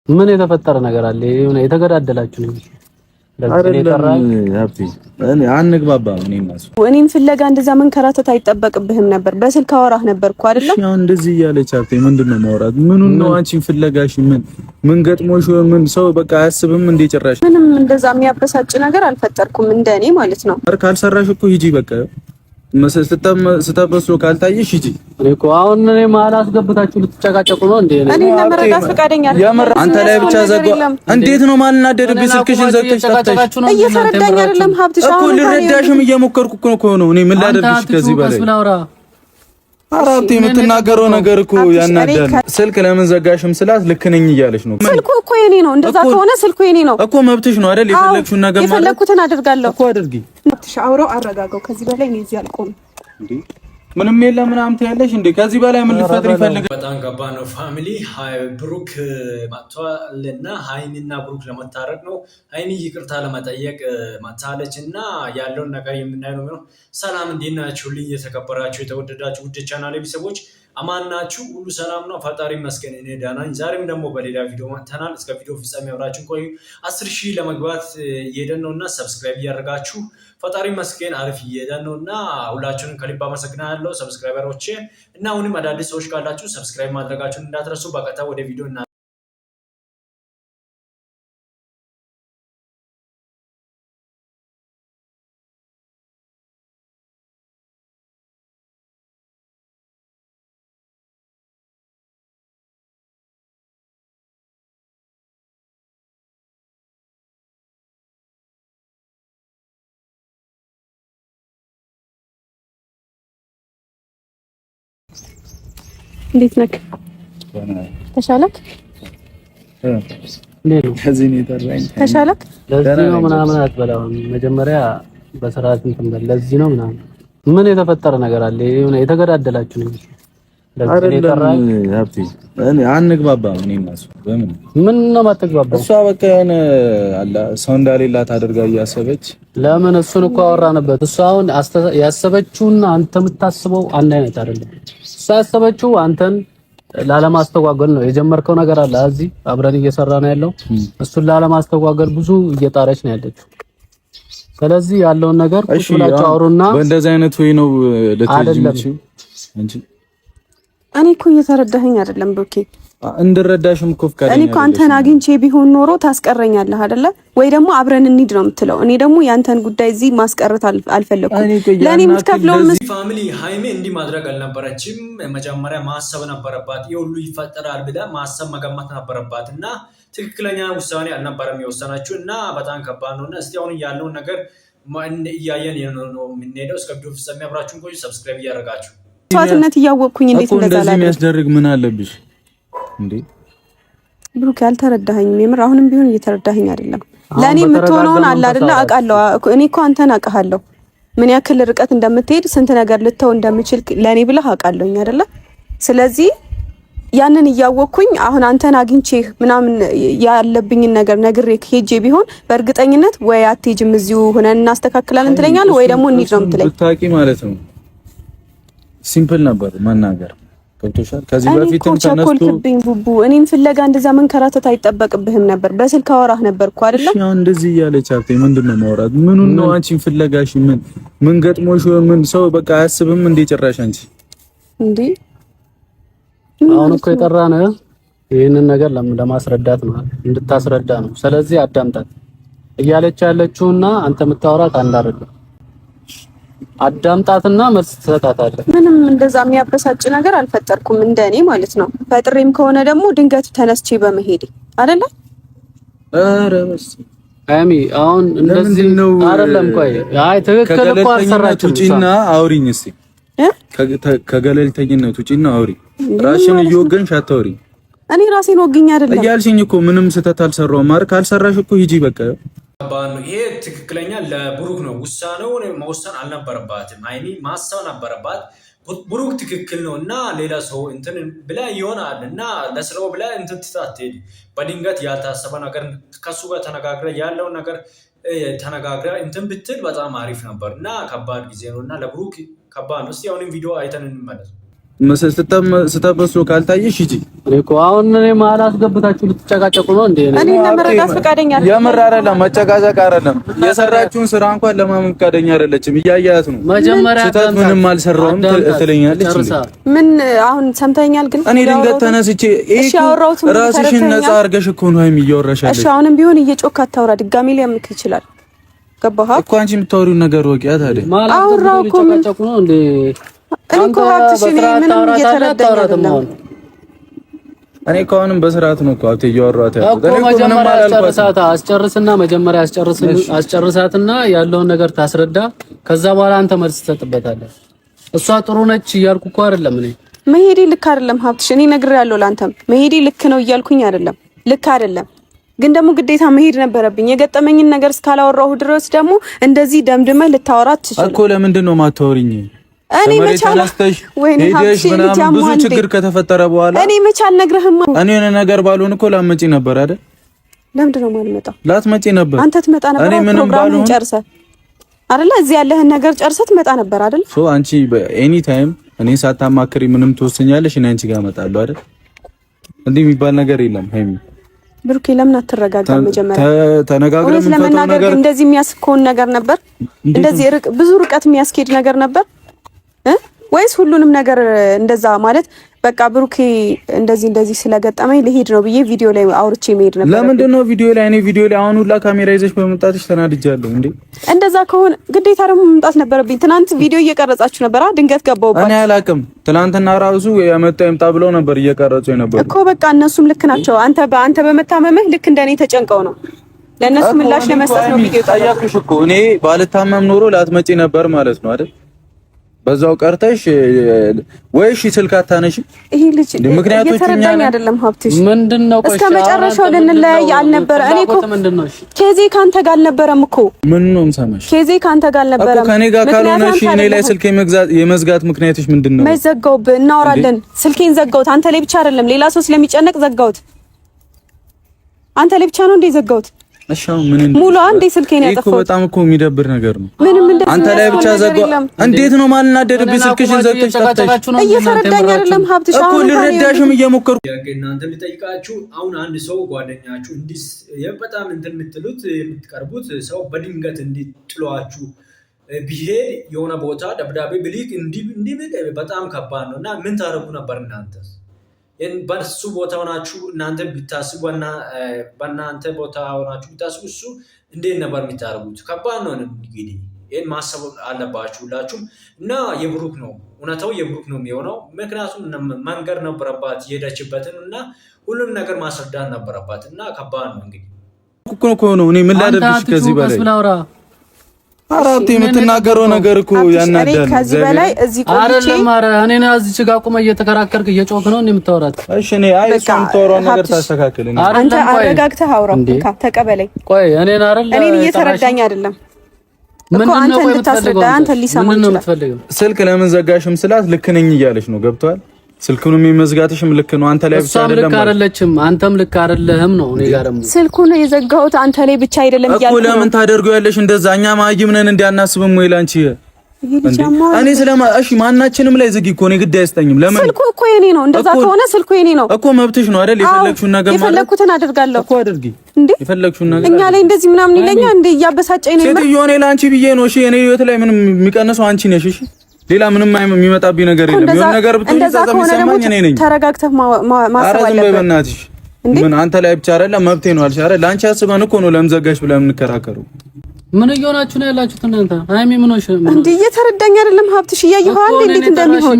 ምን የተፈጠረ ነገር አለ? የሆነ የተገዳደላችሁ ነው? አንግባባም። እኔን ፍለጋ እንደዛ መንከራተት አይጠበቅብህም ነበር። በስልክ አወራህ ነበርኩ አይደል? እሺ አሁን እንደዚህ እያለች ምንድነው ማውራት? ምኑን ነው አንቺን ፍለጋሽ? ምን ገጥሞሽ? ምን ሰው በቃ አያስብም እንዴ ጭራሽ? ምንም እንደዛ የሚያበሳጭ ነገር አልፈጠርኩም እንደኔ ማለት ነው። ካልሰራሽ እኮ ሂጂ በቃ ስተበሱ ካልታየሽ ሂጂ። እኮ አሁን እኔ መሀል አስገብታችሁ ልትጨቃጨቁ ነው እንዴ? እኔ ለመረዳት ፈቃደኛ አይደለም። አንተ ላይ ብቻ ዘጋ። እንዴት ነው ማንናደድብኝ? ስልክሽን ዘግተሽ ተጨቃጨቃችሁ ነው? እየተረዳኝ አይደለም ሀብትሽ። እኮ ልረዳሽም እየሞከርኩ እኮ ነው። እኔ ምን ላደርግሽ ከዚህ በላይ? አራቲ የምትናገረው ነገር እኮ ያናዳል። ስልክ ለምን ዘጋሽም ስላት ልክ ነኝ እያለች ነው። ስልኩ እኮ የኔ ነው። እንደዛ ከሆነ ስልኩ የኔ ነው እኮ መብትሽ ነው አይደል? የፈለግሽውን ነገር ማለት የፈለግኩትን አደርጋለሁ እኮ አድርጊ። መብትሽ። አውራው አረጋጋው። ከዚህ በላይ እኔ እዚህ አልቆምም እንዴ። ምንም የለም ምናምን ትያለሽ እንዴ? ከዚህ በላይ ምን ልፈጥር ይፈልጋል? በጣም ከባድ ነው። ፋሚሊ ብሩክ መጥቷልና ሃይሚና ብሩክ ለመታረቅ ነው። ሃይሚ ይቅርታ ለመጠየቅ መጥታለች እና ያለውን ነገር የምናየው ነው። ሰላም እንዴት ናችሁልኝ? የተከበራችሁ የተወደዳችሁ ውድ ቻናሌ ቤተሰቦች አማን ናችሁ? ሁሉ ሰላም ነው? ፈጣሪ ይመስገን እኔ ደህና ነኝ። ዛሬም ደግሞ በሌላ ቪዲዮ መጥተናል። እስከ ቪዲዮ ፍጻሜ አብራችሁን ቆዩ። 10,000 ለመግባት እየሄድን ነውና ሰብስክራይብ እያደረጋችሁ ፈጣሪ ይመስገን አሪፍ እየሄድን ነውና ሁላችሁንም ከልብ አመሰግናለሁ ሰብስክራይበሮቼ እና አሁንም አዳዲስ ሰዎች ካላችሁ ሰብስክራይብ ማድረጋችሁን እንዳትረሱ። በቀጥታ ወደ ቪዲዮ እና እንዴት ነህ? ተሻለክ? ከዚህ ነው የጠራኝ። ተሻለክ? ለዚህ ነው ምናምን አትበላም። መጀመሪያ በስርዓት እንትን በል። ለዚህ ነው ምናምን ምን የተፈጠረ ነገር አለ? የሆነ የተገዳደላችሁ ነው? ለዚህ ነው የጠራኝ። አንግባባም። እኔ እና እሱ ምን ነው የማትግባባው? እሷ በቃ የሆነ አላ ሰው እንዳሌላት አድርጋ እያሰበች ለምን እሱን እኮ አወራንበት። እሷ አሁን ያሰበችውና አንተ የምታስበው አንድ አይነት አይደለም። እሷ ያሰበችው አንተን ላለማስተጓገል ነው። የጀመርከው ነገር አለ እዚህ አብረን እየሰራ ነው ያለው። እሱን ላለማስተጓገል ብዙ እየጣረች ነው ያለችው። ስለዚህ ያለውን ነገር ቁጭ ብላችሁ አውሩና በእንደዚህ አይነት ወይ ነው ለተጅምጪው እንጂ እኔ እኮ እየተረዳኸኝ አይደለም ብሩኬ። እንድረዳሽም እኮ ፍቃደኛ እኔ እኮ አንተን አግኝቼ ቢሆን ኖሮ ታስቀረኛለህ አይደለ ወይ? ደግሞ አብረን እንሂድ ነው የምትለው። እኔ ደግሞ ያንተን ጉዳይ እዚህ ማስቀረት አልፈለኩም። ለኔ የምትከፍለው ፋሚሊ ሃይሜ እንዲህ ማድረግ አልነበረችም። መጀመሪያ ማሰብ ነበረባት። ይሁሉ ይፈጠራል ብላ ማሰብ መገመት ነበረባት እና ትክክለኛ ውሳኔ አልነበረም የወሰነችው እና በጣም ከባድ ነውና እስቲ አሁን ያለውን ነገር እያየን ነው የምንሄደው። እስከ ቪዲዮ ፍጻሜ አብራችሁን ቆዩ። ሰብስክራይብ እያደረጋችሁ ሰዋትነት እያወቅኩኝ እንዴት እንደዛ ላይ የሚያስደርግ ምን አለብሽ እንዴ? ብሩክ ያልተረዳኸኝም የምር አሁንም ቢሆን እየተረዳኸኝ አይደለም። ለኔ የምትሆነውን አለ አይደለ? አውቃለሁ። እኔ እኮ አንተን አውቃለሁ ምን ያክል ርቀት እንደምትሄድ ስንት ነገር ልተው እንደምችል ለኔ ብለህ አውቃለሁኝ አይደለ? ስለዚህ ያንን እያወቅኩኝ አሁን አንተን አግኝቼ ምናምን ያለብኝን ነገር ነግሬክ ሄጄ ቢሆን በእርግጠኝነት ወይ አትሄጂም እዚሁ ሆነን እናስተካክላለን ትለኛለህ ወይ ደግሞ እንሂድ ነው የምትለኝ። ብታውቂ ማለት ነው ሲምፕል ነበር መናገር። ገብቶሻል? ከዚህ በፊትም ተነስቶብኝ ቡቡ እኔን ፍለጋ እንደዛ መንከራተት አይጠበቅብህም ነበር። በስልክ አወራህ ነበርኩ አይደል? እሺ አሁን እንደዚህ እያለች ምንድነው ማውራት? ምኑን ነው አንቺን ፍለጋሽ? ምን ገጥሞሽ? ምን ሰው በቃ አያስብም እንዴ ጭራሽ አንቺ እንዴ? አሁን እኮ የጠራነው ይሄንን ነገር ለማስረዳት ነው፣ እንድታስረዳ ነው። ስለዚህ አዳምጣት። እያለች ያለችውና አንተ የምታወራት አንድ አይደለም። አዳምጣትና መልስ ትሰጣታለህ። ምንም እንደዛ የሚያበሳጭ ነገር አልፈጠርኩም እንደኔ ማለት ነው። ፈጥሬም ከሆነ ደግሞ ድንገት ተነስቼ በመሄድ አይደለ? ኧረ በስ ሃይሚ አሁን እንደዚህ አይደለም። ቆይ አይ ትክክል እኮ አልሰራችሁም። ውጪና አውሪኝ እስቲ ከገለልተኝነት ውጪና አውሪ። ራስሽን እየወገንሽ አታውሪ። እኔ ራሴን ወግኝ አይደለም እያልሽኝ እኮ ምንም ስህተት አልሰራሁም። ማር ካልሰራሽ እኮ ሂጂ በቃ። ይሄ ትክክለኛ ለብሩክ ነው። ውሳኔውን መወሰን አልነበረባትም። ሃይሚ ማሰብ ነበረባት። ብሩክ ትክክል ነው እና ሌላ ሰው እንትን ብላ ይሆናል እና ለስራው ብላ እንትን ትታትሄድ በድንገት ያልታሰበ ነገር ከሱ ጋር ተነጋግረ ያለውን ነገር ተነጋግረ እንትን ብትል በጣም አሪፍ ነበር እና ከባድ ጊዜ ነው እና ለብሩክ ከባድ ነው። እስቲ አሁንም ቪዲዮ አይተን እንመለስ። ስተበስሎ ካልታየሽ ሂጂ። እኮ አሁን እኔ መሀል አስገብታችሁ ልትጨቃጨቁ ነው እንዴ? እኔ ለመረዳት ፈቃደኛ አይደለም። የምር አይደለም፣ መጨቃጨቅ አይደለም። የሰራችውን ስራ እንኳን ለማመን ፈቃደኛ አይደለችም። እያያት ነው። መጀመሪያ ምንም አልሰራውም ትለኛለች። ምን አሁን ሰምተኛል? ግን እኔ ድንገት ተነስቼ ራስሽን ነፃ አድርገሽ እኮ ነው እያወራሻለሽ። እሺ አሁንም ቢሆን እየጮክ አታውራ። ድጋሚ ሊያምክ ይችላል። ገባህ እኮ አንቺ የምታወሪው ነገር ወቂያ ታዲያ አውራው እኮ ምን ጨቁ ነው እንዴ? እኔ እኮ ሀብትሽ ምንም እየተረዳኝ አይደለም። እኔ እኮ አሁንም በስርዓት ነው እኮ አውጥቼ እያወራሁት ያለው። እኮ መጀመሪያ አስጨርስና መጀመሪያ አስጨርሳትና ያለውን ነገር ታስረዳ። ከዛ በኋላ አንተ መልስ ትሰጥበታለህ። እሷ ጥሩ ነች እያልኩ እኮ አይደለም። እኔ መሄዴ ልክ አይደለም ሀብትሽ። እኔ ነግሬያለሁ ለአንተም መሄዴ ልክ ነው እያልኩኝ አይደለም። ልክ አይደለም ግን ደግሞ ግዴታ መሄድ ነበረብኝ። የገጠመኝን ነገር እስካላወራሁ ድረስ ደግሞ እንደዚህ ደምድመህ ልታወራት ትችላለህ እኮ። ለምንድን ነው የማታወሪኝ? እኔ መቻል ሄደሽ ምናምን ብዙ ችግር ከተፈጠረ በኋላ እኔ መቻል ነግረህማ እኔ የሆነ ነገር ባልሆን እኮ ላትመጪ ነበር አይደል? ለምንድን ነው የማልመጣው? ላትመጪ ነበር። አንተ ትመጣ ነበር። እኔ ምንም ባልሆን ጨርሰህ አይደለ? እዚህ ያለህን ነገር ጨርሰህ ትመጣ ነበር አይደል? ሶ አንቺ ኤኒ ታይም እኔ ሳታማክሪ ምንም ትወስኛለሽ። እኔ አንቺ ጋር እመጣለሁ አይደል? እንዲህ የሚባል ነገር የለም ሃይሚ። ብሩኬ ለምን አትረጋጋም? መጀመሪያ ተነጋግረን ለምን ነገር እንደዚህ የሚያስኮን ነገር ነበር? እንደዚህ ብዙ ርቀት የሚያስኬድ ነገር ነበር ወይስ ሁሉንም ነገር እንደዛ ማለት በቃ ብሩኬ እንደዚህ ስለገጠመኝ ልሄድ ነው ብዬ ቪዲዮ ላይ አውርቼ መሄድ ነበር? ለምንድን ነው ቪዲዮ ላይ እኔ ቪዲዮ ላይ አሁን ሁላ ካሜራ ይዘሽ በመምጣትሽ ተናድጃለሁ እንዴ? እንደዛ ከሆነ ግዴታ ደግሞ መምጣት ነበረብኝ። ትናንት ቪዲዮ እየቀረጻችሁ ነበር ድንገት ገባሁባት። እኔ አላውቅም። ትናንትና ራሱ የመጣው ይምጣ ብለው ነበር እየቀረጹ የነበረው እኮ። በቃ እነሱም ልክ ናቸው። አንተ በመታመምህ ልክ እንደኔ ተጨንቀው ነው ለእነሱ ምላሽ ለመስጠት ነው ቪዲዮ ጠያቅሽ እኮ። እኔ ባልታመም ኖሮ ላትመጪ ነበር ማለት ነው አይደል? በዛው ቀርተሽ ወይ እሺ ስልክ አታነሺ። ይሄ ልጅ እየተረዳኝ አይደለም ሀብትሽ። ምንድነው? ቆይ እስከ መጨረሻው ልንለያይ አልነበረ? እኔ እኮ ኬዜ ካንተ ጋር አልነበረም እኮ። ምን ነው የምሰማሽ? ኬዜ ካንተ ጋር አልነበረም እኮ። ከኔ ጋር ካልሆነሽ እኔ ላይ ስልክ የመዝጋት ምክንያትሽ ምንድነው? መዘጋውብህ እናወራለን። ስልኬን ዘጋሁት። አንተ ላይ ብቻ አይደለም ሌላ ሰው ስለሚጨነቅ ዘጋሁት። አንተ ላይ ብቻ ነው እንደ ዘጋሁት። እሺ ምን ሙሉ አንዴ ስልኬን ያጠፋው እኮ በጣም እኮ የሚደብር ነገር ነው። ምንም እንደዚህ አንተ ላይ ብቻ ዘጋው። እንዴት ነው ማልናደድብኝ? ስልክሽን ዘግተሽ ተፈታሽ። እየተረዳኝ አይደለም ሀብትሽ። እኮ ልረዳሽም እየሞከርኩ እናንተ ልጠይቃችሁ። አሁን አንድ ሰው ጓደኛችሁ እንዲህ በጣም እንትን የምትሉት የምትቀርቡት ሰው በድንገት እንዲጥሏችሁ ቢሄድ የሆነ ቦታ ደብዳቤ ብሊክ እንዲህ በጣም ከባድ ነው እና ምን ታረጉ ነበር እናንተ? በሱ ቦታ ሆናችሁ እናንተ ቢታስቡ በእናንተ ቦታ ሆናችሁ ቢታስቡ እሱ እንዴት ነበር የሚታረጉት? ከባድ ነው። እንግዲህ ይህን ማሰብ አለባችሁ ሁላችሁም። እና የብሩክ ነው እውነታው የብሩክ ነው የሚሆነው። ምክንያቱም መንገር ነበረባት የሄደችበትን እና ሁሉም ነገር ማስረዳት ነበረባት እና ከባድ ነው። እንግዲህ እኮ ነው እኔ ምን ላደርግሽ ከዚህ በላይ አራንተ የምትናገረው ነገር እኮ ያናዳል። ከዚህ በላይ እዚህ ቆይቼ አይደለም። ኧረ እኔና እዚህ ጋር ቆመ እየተከራከርክ እየጮክ ነው እንደምታወራት። እሺ እኔ እሱ የምታወራው ነገር ታስተካክልኝ። አንተ አረጋግተህ አውራው ተቀበለኝ። ቆይ እኔን አይደል እኔን እየተረዳኝ አይደለም እኮ አንተ እንድታስረዳ አንተ ሊሰማ ይችላል። ስልክ ለምን ዘጋሽም ስላት ልክ ነኝ እያለች ነው። ገብቷል? ስልኩንም የመዝጋትሽም ልክ ነው። አንተ ላይ ብቻ አይደለም። ልክ አይደለችም። አንተም ልክ አይደለህም ነው። እኔ ጋርም ስልኩን የዘጋሁት አንተ ላይ ብቻ አይደለም እያልኩ እኮ። ለምን ታደርገዋለሽ እንደዛ? እኛ ማይም ነን እንዲያናስብም ወይ ላንቺ እኔ ስለማ እሺ፣ ማናችንም ላይ ዝጊ እኮ ነው ግድ አይስጠኝም። ለምን ስልኩ እኮ የኔ ነው። እንደዛ ከሆነ ስልኩ የኔ ነው እኮ። መብትሽ ነው አይደል? የፈለግሽውን ነገር ማለት የፈለግኩትን አደርጋለሁ እኮ። አድርጊ እንዴ የፈለግሽውን ነገር። እኛ ላይ እንደዚህ ምናምን ይለኛል እንዴ? እያበሳጨኝ ነው። ሴትዮ እኔ ላንቺ ብዬ ነው። እሺ እኔ ህይወት ላይ ምንም የሚቀንሰው አንቺ ነሽ። እሺ ሌላ ምንም የሚመጣብኝ ነገር የለም። የሆነ ነገር ብትሆን ተሰማኝ እኔ ነኝ። ተረጋግተህ ማሰብ አለበት። ምን አንተ ላይ ብቻ አይደለም መብቴ ነው አልሽ አይደል? ላንቺ አስበን እኮ ነው ለምዘጋሽ ብለን የምንከራከረው። ምን እየሆናችሁ ነው ያላችሁት እናንተ? ሃይሚ ምን ሆነሽ እንዴ? እየተረዳኝ አይደለም ሀብትሽ። እያየኸው አይደል እንዴት እንደሚሆን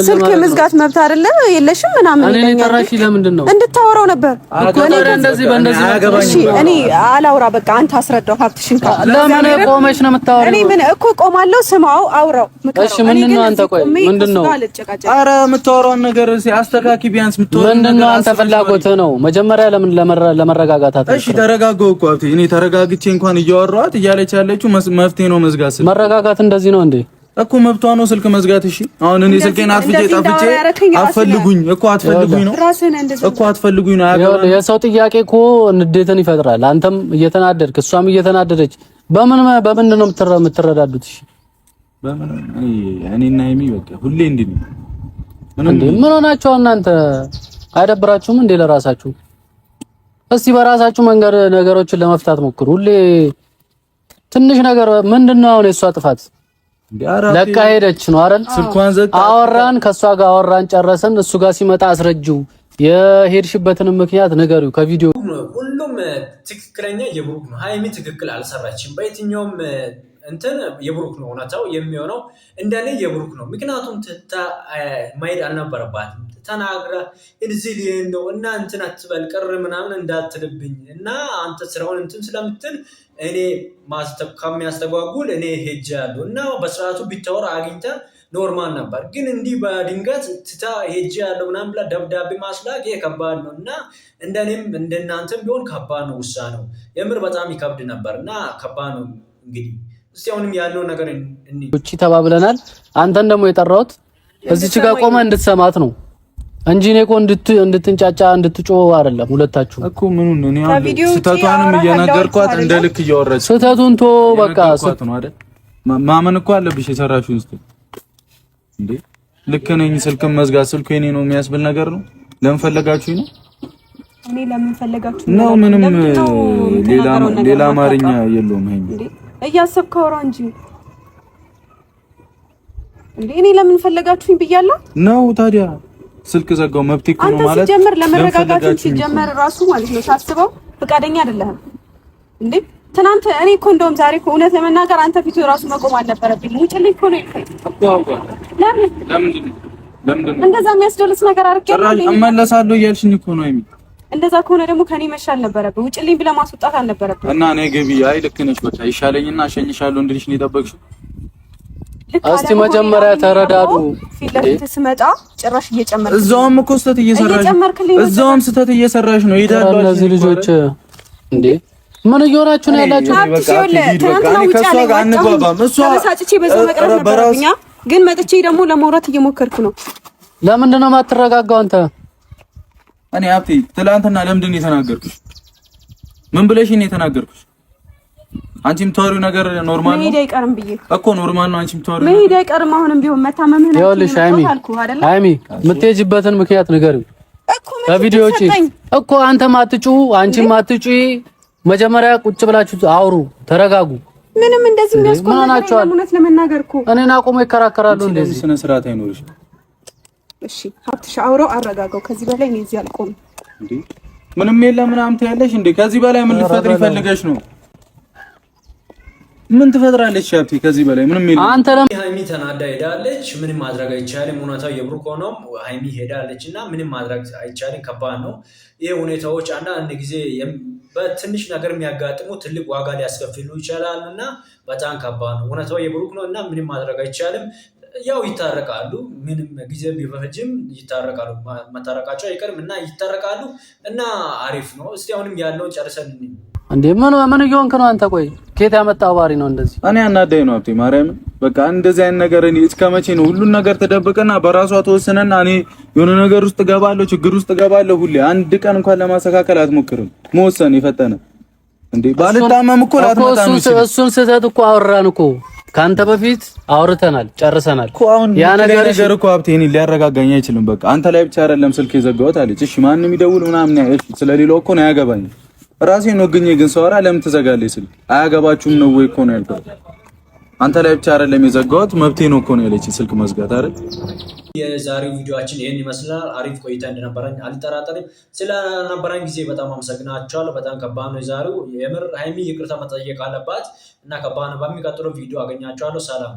ስልክ መዝጋት መብት አይደለ የለሽም ምናምን ይለኛል። እኔ ተራሺ ለምንድን ነው እንድታወራው ነበር እኮ እኔ እንደዚህ በእንደዚህ። እሺ እኔ አላውራ በቃ አንተ አስረዳው ሀብትሽን። ለምን ቆመሽ ነው የምታወራው? እኔ ምን እኮ ቆማለሁ። ስማው አውራው። እሺ ምንድን ነው አንተ? ቆይ ምንድን ነው? ኧረ የምታወራውን ነገር አስተካኪ ቢያንስ። ምንድን ነው አንተ? ፍላጎትህ ነው መጀመሪያ ለምን ለመረጋጋት አታ? እሺ ተረጋጋው እኮ ሀብቴ። እኔ ተረጋግቼ እንኳን እያወራኋት እያለች ያለችው መፍትሄ ነው መዝጋት። መረጋጋት እንደዚህ ነው እንዴ? እኮ መብቷ ነው ስልክ መዝጋት። እሺ አሁን እኔ ስልኬን አጥፍቼ አትፈልጉኝ እኮ አትፈልጉኝ ነው እኮ አትፈልጉኝ ነው። የሰው ጥያቄ እኮ ንዴትን ይፈጥራል። አንተም እየተናደድክ እሷም እየተናደደች በምን ነው የምትረዳዱት? እሺ በምን እኔና ሀይሚ በቃ ሁሌ እንዲህ ነው። ምን ሆናችሁ እናንተ? አይደብራችሁም እንዴ ለራሳችሁ? እስቲ በራሳችሁ መንገድ ነገሮችን ለመፍታት ሞክሩ። ሁሌ ትንሽ ነገር ምንድነው አሁን የሷ ጥፋት? ለቃ ሄደች ነው አይደል? ስልኳን ዘጋ። አወራን፣ ከሷ ጋር አወራን ጨረሰን። እሱ ጋር ሲመጣ አስረጂው፣ የሄድሽበትን ምክንያት ንገሪው። ከቪዲዮ ሁሉም ትክክለኛ የብሩክ ነው። ሃይሚ ትክክል አልሰራችም በየትኛውም እንትን የብሩክ ነው እውነታው የሚሆነው እንደኔ የብሩክ ነው። ምክንያቱም ማሄድ አልነበረባትም። ተናግራ እዚህ ሊሄደው እና እንትን አትበል ቅር ምናምን እንዳትልብኝ እና አንተ ስራውን እንትን ስለምትል እኔ ከሚያስተጓጉል እኔ ሄጃለሁ እና በስርዓቱ ቢታወራ አግኝታ ኖርማል ነበር። ግን እንዲህ በድንገት ትታ ሄጃለሁ ምናምን ብላ ደብዳቤ ማስላክ ከባድ ነው እና እንደኔም እንደናንተም ቢሆን ከባድ ነው ውሳኔው። የምር በጣም ይከብድ ነበር እና ከባድ ነው። እንግዲህ እስቲ አሁንም ያለው ነገር እቺ ተባብለናል። አንተን ደግሞ የጠራሁት እዚች ጋር ቆመ እንድትሰማት ነው እንጂ እኔ እኮ እንድትንጫጫ እንድትጮህ አይደለም። ሁለታችሁ እኮ ምኑን እኔ ስህተቷንም እየነገርኳት እንደልክ እያወራች ስህተቱን ቶ በቃ ነው አይደል? ማመን እኮ አለብሽ የሰራሽውን ስህተት እንዴ። ልክ ነኝ ስልክም መዝጋት ስልኩ የኔ ነው የሚያስብል ነገር ነው። ለምን ፈለጋችሁ ነው? እኔ ለምን ፈለጋችሁ ነው? ምንም ሌላ አማርኛ የለውም። እንዴ እያሰብከው አውራ እንጂ እንዴ እኔ ለምን ፈለጋችሁኝ ብያለሁ ነው። ታዲያ ስልክ ዘጋው መብቴ እኮ ነው ማለት አንተ ሲጀመር ለመረጋጋት ሲጀመር ራሱ ማለት ነው ሳስበው ፈቃደኛ አይደለህም እንዴ። ትናንት እኔ እኮ እንደውም ዛሬ እኮ እውነት ለመናገር አንተ ፊቱ ራሱ መቆም አልነበረብኝ። ውጭልኝ እኮ ነው ለምን እንደዛ የሚያስደልስ ነገር አድርጌያለሁ። እመለሳለሁ እያልሽኝ እኮ ነው አይሚ። እንደዛ ከሆነ ደግሞ ከኔ መሻል ነበረብህ። ውጭልኝ ብለህ ማስወጣት አልነበረብህ። እና እኔ ገቢ አይ ልክ ነሽ በቃ ይሻለኝና አሸኝሻለሁ እንድልሽ ነው የጠበቅሽው። እስቲ መጀመሪያ ተረዳዱ። ፊት ለፊት ስመጣ ጭራሽ እየጨመርክ እዛውም እኮ ስህተት እየሰራሽ ነው። ይሄዳሉ እነዚህ ልጆች እንዴ ምን እየሆናችሁ ነው ያላችሁ? ከሷ ጋር አንግባባም። እሷ ተሳጭቼ በዛው መቅረት ነበረብኝ፣ ግን መጥቼ ደግሞ ለማውራት እየሞከርኩ ነው። ለምንድን ነው የማትረጋጋው አንተ? እኔ ሀብቴ ትላንትና ለምንድን ነው የተናገርኩሽ? ምን ብለሽ ነው የተናገርኩሽ? አንቺም ተወሪው ነገር ኖርማል ነው። መሄድ አይቀርም ብዬ እኮ ኖርማል ነው። አንቺም ተወሪው መሄድ አይቀርም። አሁንም ቢሆን መታመምህ ነው። ይኸውልሽ ሃይሚ የምትሄጂበትን ምክንያት ንገሪው። ከቪዲዮ ውጪ እኮ አንተም አትጩህ አንቺም አትጩህ። መጀመሪያ ቁጭ ብላችሁ አውሩ፣ ተረጋጉ። ምንም እንደዚህ የሚያስቆም ነገር እውነት ለመናገር እኮ እኔን አቁሞ ይከራከራሉ። እንደዚህ ስነ ስርዓት አይኖርሽ። እሺ ሀብትሽ አውራው፣ አረጋጋው። ከዚህ በላይ እኔ እዚህ አልቆምም። እንዴ ምንም የለም ምናምን ትያለሽ እንዴ? ከዚህ በላይ ምን ልትፈጥሪ ፈልገሽ ነው? ምን ትፈጥራለች ሻፕቲ? ከዚህ በላይ ምንም የለም። አንተ ሃይሚ ተናዳ ሄዳለች። ምንም ማድረግ አይቻልም። እውነታው የብሩክ ሆኖም ሃይሚ ሄዳለች እና ምንም ማድረግ አይቻልም። ከባድ ነው ይሄ ሁኔታዎች። አንዳንድ ጊዜ በትንሽ ነገር የሚያጋጥሙ ትልቅ ዋጋ ሊያስከፍሉ ይችላል እና በጣም ከባድ ነው። እውነታው የብሩክ ነው እና ምንም ማድረግ አይቻልም። ያው ይታረቃሉ። ምንም ጊዜ ቢፈጅም ይታረቃሉ። መታረቃቸው አይቀርም እና ይታረቃሉ እና አሪፍ ነው። እስቲ አሁንም ያለውን ጨርሰን እንዴ ምን እየሆንክ ነው አንተ? ቆይ ከየት ያመጣው ባሪ ነው እንደዚህ? እኔ አናዳኝ ነው ሀብቴ ማርያም። በቃ እንደዚህ አይነት ነገር እኔ እስከመቼ ነው ሁሉን ነገር ተደብቀና በራሷ ተወሰነና እኔ የሆነ ነገር ውስጥ ገባለሁ፣ ችግር ውስጥ ገባለሁ። ሁሌ አንድ ቀን እንኳን ለማስተካከል አትሞክርም። መወሰን የፈጠነ እንዴ ባልታመም እኮ ላትመጣ ነው። እሱን ስህተት እኮ አወራን እኮ ካንተ በፊት አውርተናል፣ ጨርሰናል። ያ ነገር እኮ ሀብቴ እኔ ሊያረጋጋኝ አይችልም። በቃ አንተ ላይ ብቻ አይደለም ስልክ የዘጋሁት አለች። እሺ ማንም ይደውል ምናምን ያይሽ ስለሌለው እኮ ነው ያገባኝ። ራሴን ወግኜ ግን ሰው አራ ለምን ትዘጋለች ስልክ? አያገባችሁም ነው ወይ እኮ ነው ያልኩት። አንተ ላይ ብቻ አይደለም የዘጋሁት መብቴ ነው እኮ ነው ያለች ስልክ መዝጋት አይደል? የዛሬው ቪዲዮአችን ይሄን ይመስላል። አሪፍ ቆይታ እንደነበረኝ አልጠራጠርም። ስለነበረን ጊዜ በጣም አመሰግናችኋለሁ። በጣም ከባድ ነው የዛሬው። የምር ሃይሚ ይቅርታ መጠየቅ አለባት እና ከባድ ነው። በሚቀጥለው ቪዲዮ አገኛችኋለሁ። ሰላም